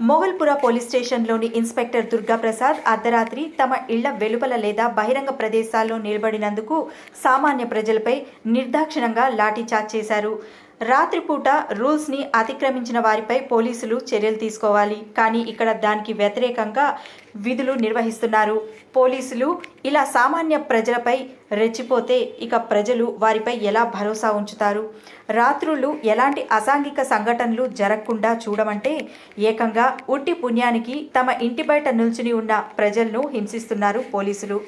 Moghalpura police స్టేషన్లోని inspector Durgaprasad అర్ధరాత్రి తమ ఇళ్ల వెలుపల లేదా బహిరంగ ప్రదేశాల్లో నిలబడినందుకు సామాన్య ప్రజలపై నిర్దాక్షిణ్యంగా లాఠీచార్జ్ చేశారు. రాత్రిపూట రూల్స్ని అతిక్రమించిన వారిపై పోలీసులు చర్యలు తీసుకోవాలి, కానీ ఇక్కడ దానికి వ్యతిరేకంగా విధులు నిర్వహిస్తున్నారు. పోలీసులు ఇలా సామాన్య ప్రజలపై రెచ్చిపోతే ఇక ప్రజలు వారిపై ఎలా భరోసా ఉంచుతారు? రాత్రులు ఎలాంటి అసాంఘిక సంఘటనలు జరగకుండా చూడమంటే ఏకంగా ఉట్టి పుణ్యానికి తమ ఇంటి బయట నిల్చుని ఉన్న ప్రజలను హింసిస్తున్నారు పోలీసులు.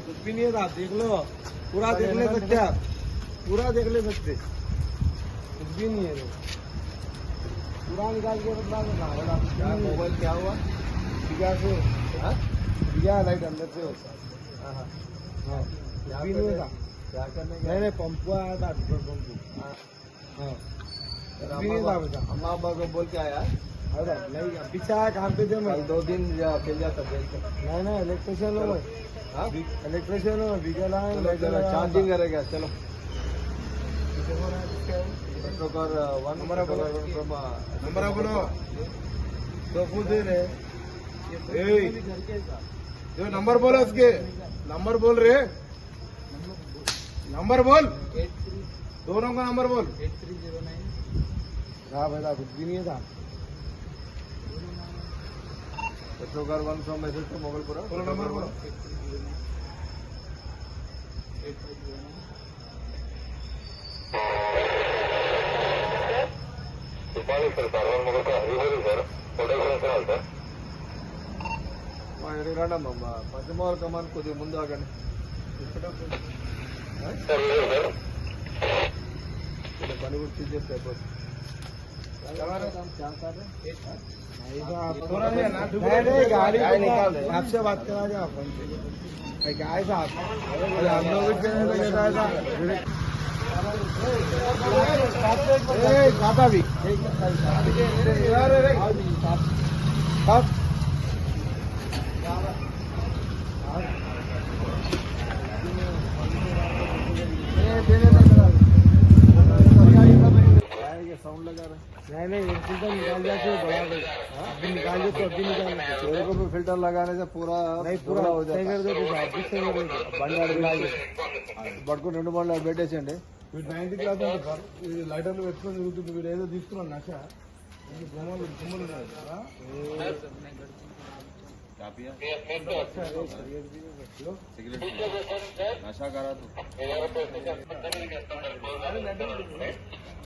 कुछ भी नहीं था, देख लो, पूरा देख ले सकते आप, पूरा देख ले सकते, कुछ भी नहीं है, पूरा निकाल के बदला क्या मोबाइल क्या हुआ दिया से दिया लाइट अंदर से हाँ कुछ भी नहीं था। क्या करने नहीं पंप आया था, पंप हाँ कुछ भी नहीं था बेटा। अम्मा अब्बा को बोल के आया अरे नहीं पीछे आया काम पे थे मैं 2 दिन फिर जाता नहीं इलेक्ट्रिशियन हो इलेक्ट्रिशियन हो बिगल चार्जिंग करेगा चलो नंबर बोलो तो फूल दे रहे जो नंबर बोलो उसके नंबर बोल रहे नंबर बोल दोनों का नंबर बोल 8309 हाँ बेटा कुछ भी नहीं था। पेट्रोकार 1 फ्रॉम मैसेज टू मोगलपुरा बोलो नंबर बोलो పశ్చిమ కమాన్ కొద్దిగా ముందు ఆగండి పని కూడా తీసేస్తే गाड़ी आपसे बात करा जाए अपन से गाय साहब हम लोग खाता भी साउंड लगा रहा नहीं फिल्टर निकाल जाते बड़ा अभी निकाल दे तो अभी निकाल चेहरे को भी फिल्टर लगाने से पूरा नहीं पूरा हो जाएगा పడుకుని 2 బండ్లు పెట్టేసండి వీడు 9th క్లాస్ లైటర్లు పెట్టుకొని తిరుగుతుంది వీడు ఏదో తీసుకున్నాను నష బొమ్మలు నషా కరా